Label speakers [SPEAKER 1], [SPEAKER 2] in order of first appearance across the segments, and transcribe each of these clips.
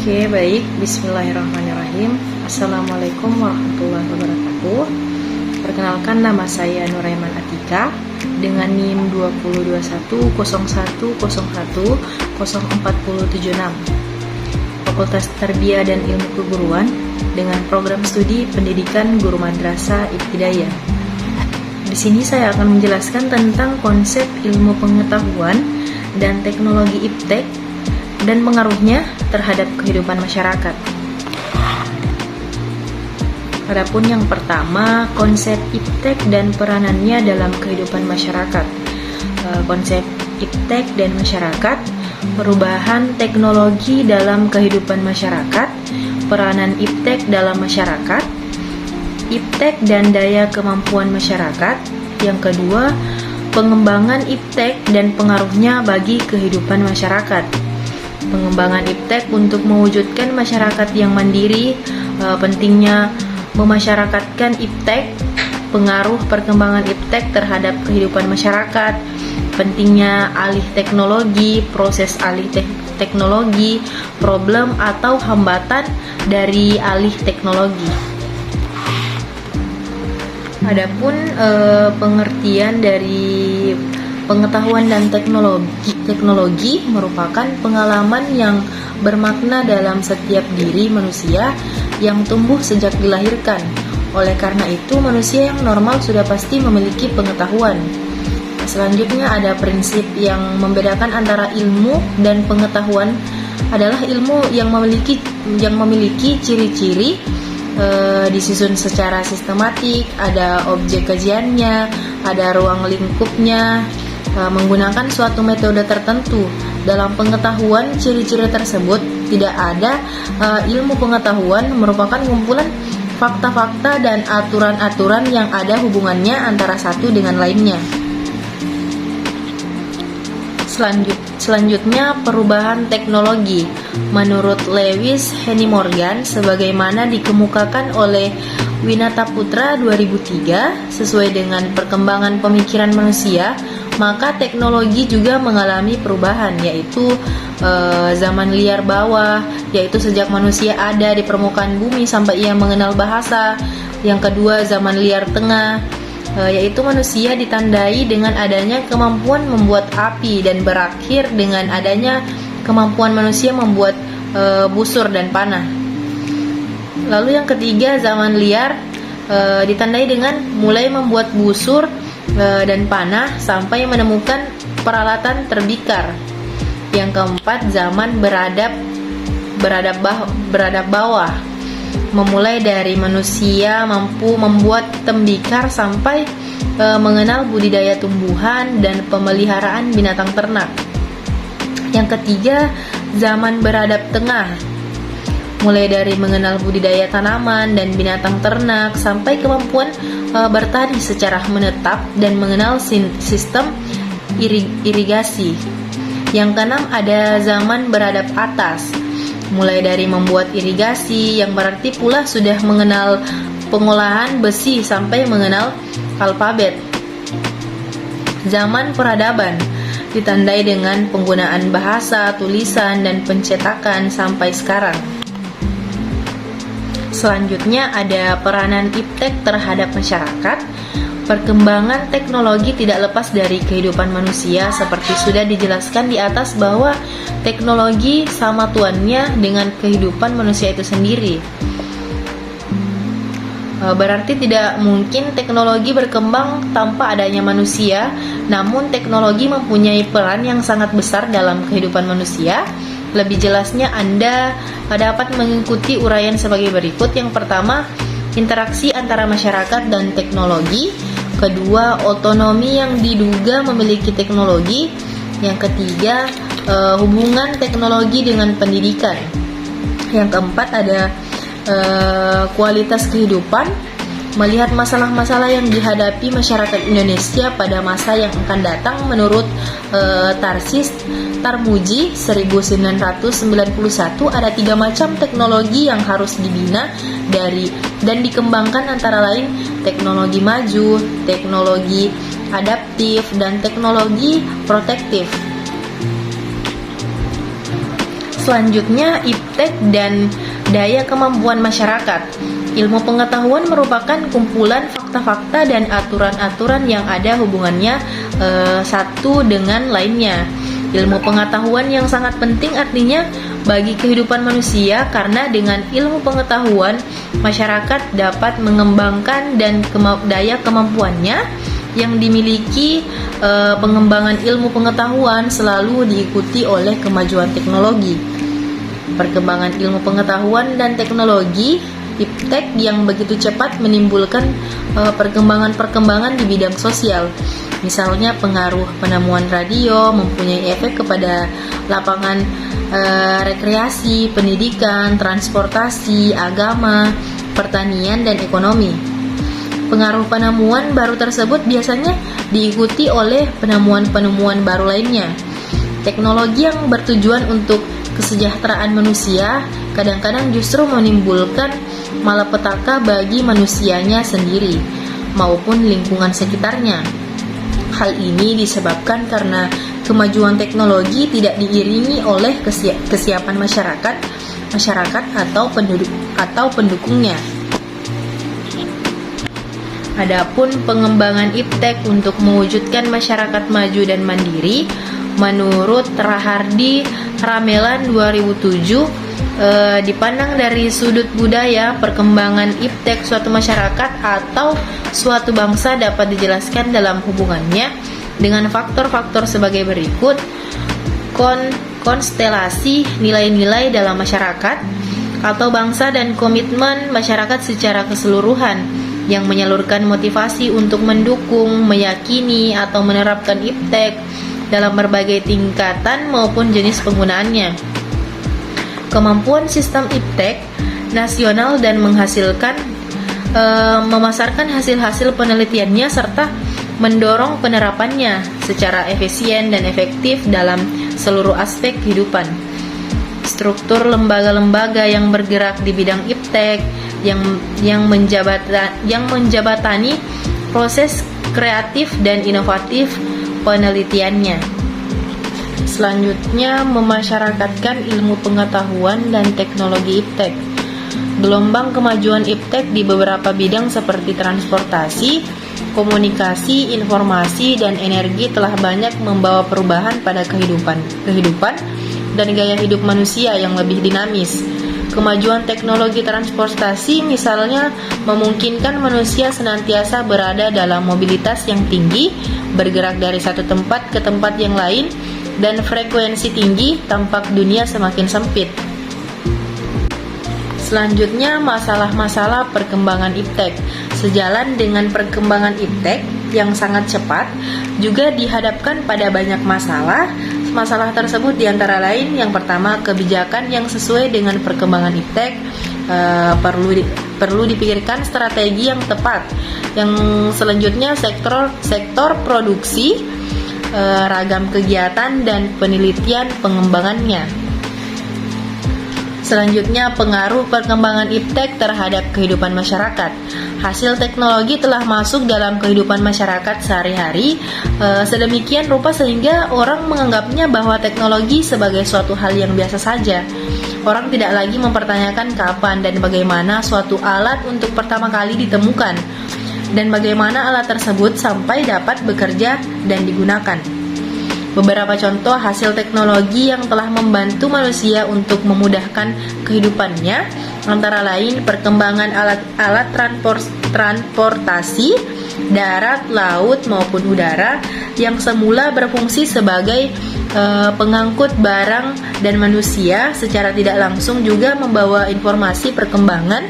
[SPEAKER 1] Oke, baik. Bismillahirrahmanirrahim. Assalamualaikum warahmatullahi wabarakatuh. Perkenalkan, nama saya Nuraiman Atika dengan NIM 202101010476, Fakultas Tarbiyah dan Ilmu Keguruan dengan program studi Pendidikan Guru Madrasah Ibtidaiyah. Di sini saya akan menjelaskan tentang konsep ilmu pengetahuan dan teknologi iptek dan pengaruhnya terhadap kehidupan masyarakat. Adapun yang pertama, konsep iptek dan peranannya dalam kehidupan masyarakat. Konsep iptek dan masyarakat, perubahan teknologi dalam kehidupan masyarakat, peranan iptek dalam masyarakat, iptek dan daya kemampuan masyarakat. Yang kedua, pengembangan iptek dan pengaruhnya bagi kehidupan masyarakat. Pengembangan iptek untuk mewujudkan masyarakat yang mandiri, pentingnya memasyarakatkan iptek, pengaruh perkembangan iptek terhadap kehidupan masyarakat, pentingnya alih teknologi, proses alih teknologi, problem atau hambatan dari alih teknologi. Adapun pengertian dari pengetahuan dan teknologi merupakan pengalaman yang bermakna dalam setiap diri manusia yang tumbuh sejak dilahirkan. Oleh karena itu, manusia yang normal sudah pasti memiliki pengetahuan. Selanjutnya ada prinsip yang membedakan antara ilmu dan pengetahuan adalah ilmu yang memiliki ciri-ciri disusun secara sistematik, ada objek kajiannya, ada ruang lingkupnya, menggunakan suatu metode tertentu. Dalam pengetahuan, ciri-ciri tersebut tidak ada. Ilmu pengetahuan merupakan kumpulan fakta-fakta dan aturan-aturan yang ada hubungannya antara satu dengan lainnya. Selanjutnya, perubahan teknologi. Menurut Lewis Henry Morgan, sebagaimana dikemukakan oleh Winata Putra 2003, sesuai dengan perkembangan pemikiran manusia, maka teknologi juga mengalami perubahan, yaitu zaman liar bawah, yaitu sejak manusia ada di permukaan bumi sampai ia mengenal bahasa. Yang kedua, zaman liar tengah, yaitu manusia ditandai dengan adanya kemampuan membuat api, dan berakhir dengan adanya kemampuan manusia membuat busur dan panah. Lalu yang ketiga, zaman liar, ditandai dengan mulai membuat busur dan panah sampai menemukan peralatan terbikar. Yang keempat, zaman beradab bawah, memulai dari manusia mampu membuat tembikar sampai mengenal budidaya tumbuhan dan pemeliharaan binatang ternak. Yang ketiga, zaman beradab tengah, mulai dari mengenal budidaya tanaman dan binatang ternak sampai kemampuan bertani secara menetap dan mengenal sistem irigasi. Yang keenam, ada zaman beradab atas, mulai dari membuat irigasi, yang berarti pula sudah mengenal pengolahan besi sampai mengenal alfabet. Zaman peradaban ditandai dengan penggunaan bahasa, tulisan, dan pencetakan sampai sekarang. Selanjutnya ada peranan iptek terhadap masyarakat. Perkembangan teknologi tidak lepas dari kehidupan manusia, seperti sudah dijelaskan di atas bahwa teknologi sama tuannya dengan kehidupan manusia itu sendiri. Berarti tidak mungkin teknologi berkembang tanpa adanya manusia, namun teknologi mempunyai peran yang sangat besar dalam kehidupan manusia. Lebih jelasnya Anda dapat mengikuti uraian sebagai berikut. Yang pertama, interaksi antara masyarakat dan teknologi. Kedua, otonomi yang diduga memiliki teknologi. Yang ketiga, hubungan teknologi dengan pendidikan. Yang keempat, ada kualitas kehidupan, melihat masalah-masalah yang dihadapi masyarakat Indonesia pada masa yang akan datang. Menurut Tarsis Tarmuji 1991, ada 3 macam teknologi yang harus dibina dan dikembangkan, antara lain teknologi maju, teknologi adaptif, dan teknologi protektif. selanjutnya iptek dan daya kemampuan masyarakat. Ilmu pengetahuan merupakan kumpulan fakta-fakta dan aturan-aturan yang ada hubungannya satu dengan lainnya. Ilmu pengetahuan yang sangat penting artinya bagi kehidupan manusia, karena dengan ilmu pengetahuan masyarakat dapat mengembangkan dan daya kemampuannya yang dimiliki. Pengembangan ilmu pengetahuan selalu diikuti oleh kemajuan teknologi. Perkembangan ilmu pengetahuan dan teknologi iptek yang begitu cepat menimbulkan perkembangan-perkembangan di bidang sosial. Misalnya pengaruh penemuan radio mempunyai efek kepada lapangan rekreasi, pendidikan, transportasi, agama, pertanian, dan ekonomi. Pengaruh penemuan baru tersebut biasanya diikuti oleh penemuan-penemuan baru lainnya. Teknologi yang bertujuan untuk kesejahteraan manusia kadang-kadang justru menimbulkan malapetaka bagi manusianya sendiri maupun lingkungan sekitarnya. Hal ini disebabkan karena kemajuan teknologi tidak diiringi oleh kesiapan masyarakat atau pendukungnya. Adapun pengembangan iptek untuk mewujudkan masyarakat maju dan mandiri, menurut Rahardi Ramelan 2007, dipandang dari sudut budaya, perkembangan iptek suatu masyarakat atau suatu bangsa dapat dijelaskan dalam hubungannya dengan faktor-faktor sebagai berikut: konstelasi nilai-nilai dalam masyarakat atau bangsa dan komitmen masyarakat secara keseluruhan yang menyalurkan motivasi untuk mendukung, meyakini, atau menerapkan iptek dalam berbagai tingkatan maupun jenis penggunaannya. Kemampuan sistem iptek nasional dan memasarkan hasil-hasil penelitiannya serta mendorong penerapannya secara efisien dan efektif dalam seluruh aspek kehidupan. Struktur lembaga-lembaga yang bergerak di bidang iptek yang menjabatani proses kreatif dan inovatif penelitiannya. Selanjutnya, memasyarakatkan ilmu pengetahuan dan teknologi iptek. Gelombang kemajuan iptek di beberapa bidang seperti transportasi, komunikasi, informasi, dan energi telah banyak membawa perubahan pada kehidupan dan gaya hidup manusia yang lebih dinamis. Kemajuan teknologi transportasi misalnya memungkinkan manusia senantiasa berada dalam mobilitas yang tinggi, bergerak dari satu tempat ke tempat yang lain, dan frekuensi tinggi, tampak dunia semakin sempit. Selanjutnya, masalah-masalah perkembangan iptek. Sejalan dengan perkembangan iptek yang sangat cepat, juga dihadapkan pada banyak masalah. Masalah tersebut diantara lain, yang pertama, kebijakan yang sesuai dengan perkembangan iptek. Perlu dipikirkan strategi yang tepat. Yang selanjutnya, sektor produksi, ragam kegiatan dan penelitian pengembangannya. Selanjutnya, pengaruh perkembangan iptek terhadap kehidupan masyarakat. Hasil teknologi telah masuk dalam kehidupan masyarakat sehari-hari sedemikian rupa sehingga orang menganggapnya bahwa teknologi sebagai suatu hal yang biasa saja. Orang tidak lagi mempertanyakan kapan dan bagaimana suatu alat untuk pertama kali ditemukan, dan bagaimana alat tersebut sampai dapat bekerja dan digunakan. Beberapa contoh hasil teknologi yang telah membantu manusia untuk memudahkan kehidupannya antara lain perkembangan alat transportasi darat, laut maupun udara yang semula berfungsi sebagai pengangkut barang dan manusia secara tidak langsung juga membawa informasi perkembangan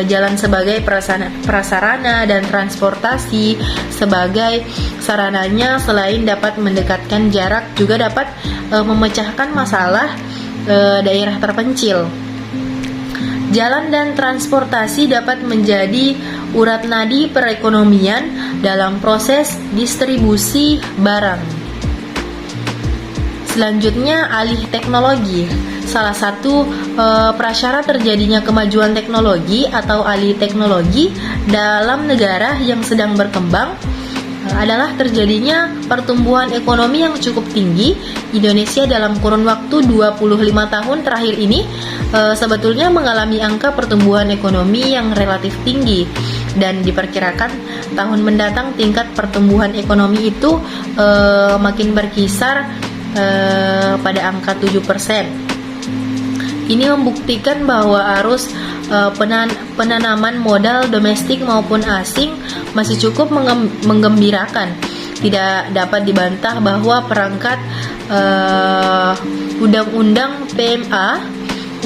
[SPEAKER 1] jalan sebagai prasarana dan transportasi sebagai sarananya. Selain dapat mendekatkan jarak, juga dapat memecahkan masalah daerah terpencil. Jalan dan transportasi dapat menjadi urat nadi perekonomian dalam proses distribusi barang. Selanjutnya, alih teknologi. Salah satu prasyarat terjadinya kemajuan teknologi atau alih teknologi dalam negara yang sedang berkembang adalah terjadinya pertumbuhan ekonomi yang cukup tinggi. Indonesia dalam kurun waktu 25 tahun terakhir ini sebetulnya mengalami angka pertumbuhan ekonomi yang relatif tinggi, dan diperkirakan tahun mendatang tingkat pertumbuhan ekonomi itu makin berkisar pada angka 7%. Ini membuktikan bahwa arus penanaman modal domestik maupun asing masih cukup menggembirakan. Tidak dapat dibantah bahwa perangkat Undang-Undang PMA,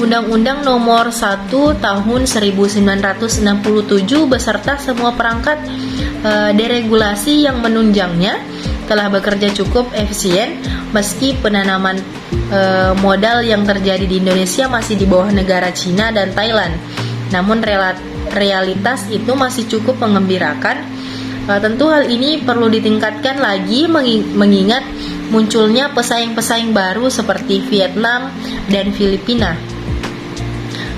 [SPEAKER 1] Undang-Undang Nomor 1 Tahun 1967 beserta semua perangkat deregulasi yang menunjangnya telah bekerja cukup efisien, meski penanaman modal yang terjadi di Indonesia masih di bawah negara Cina dan Thailand. Namun realitas itu masih cukup menggembirakan. Tentu hal ini perlu ditingkatkan lagi mengingat munculnya pesaing-pesaing baru seperti Vietnam dan Filipina.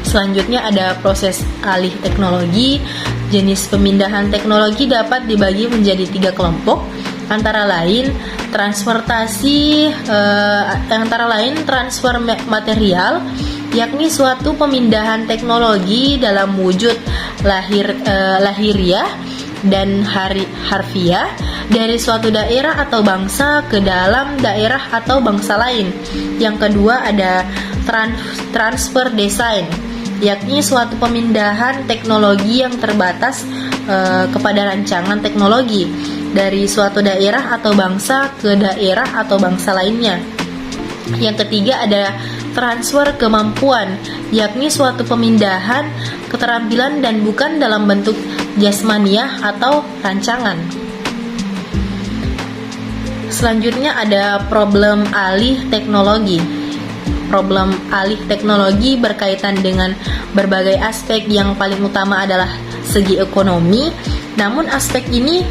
[SPEAKER 1] Selanjutnya ada proses alih teknologi. Jenis pemindahan teknologi dapat dibagi menjadi 3 kelompok, antara lain transfer material, yakni suatu pemindahan teknologi dalam wujud lahiriah dan harfiah dari suatu daerah atau bangsa ke dalam daerah atau bangsa lain. Yang kedua ada transfer design, yakni suatu pemindahan teknologi yang terbatas kepada rancangan teknologi dari suatu daerah atau bangsa ke daerah atau bangsa lainnya. Yang ketiga ada transfer kemampuan, yakni suatu pemindahan keterampilan dan bukan dalam bentuk jasmaniah atau rancangan. Selanjutnya ada problem alih teknologi. Problem alih teknologi berkaitan dengan berbagai aspek, yang paling utama adalah segi ekonomi. Namun aspek ini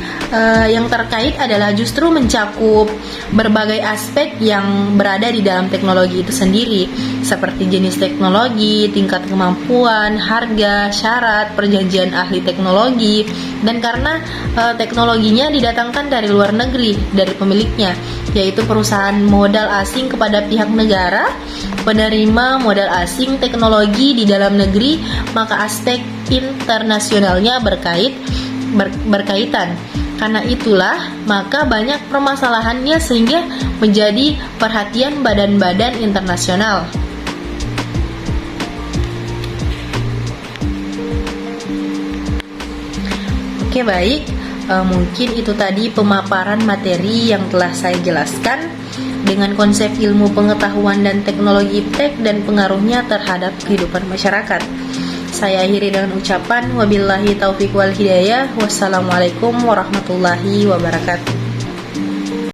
[SPEAKER 1] yang terkait adalah justru mencakup berbagai aspek yang berada di dalam teknologi itu sendiri, seperti jenis teknologi, tingkat kemampuan, harga, syarat, perjanjian ahli teknologi, dan karena teknologinya didatangkan dari luar negeri, dari pemiliknya, yaitu perusahaan modal asing kepada pihak negara, penerima modal asing teknologi di dalam negeri, maka aspek internasionalnya berkaitan. Karena itulah maka banyak permasalahannya sehingga menjadi perhatian badan-badan internasional. Oke, baik, mungkin itu tadi pemaparan materi yang telah saya jelaskan dengan konsep ilmu pengetahuan dan teknologi iptek dan pengaruhnya terhadap kehidupan masyarakat. Saya akhiri dengan ucapan wabillahi taufiq wal hidayah. Wassalamualaikum warahmatullahi wabarakatuh.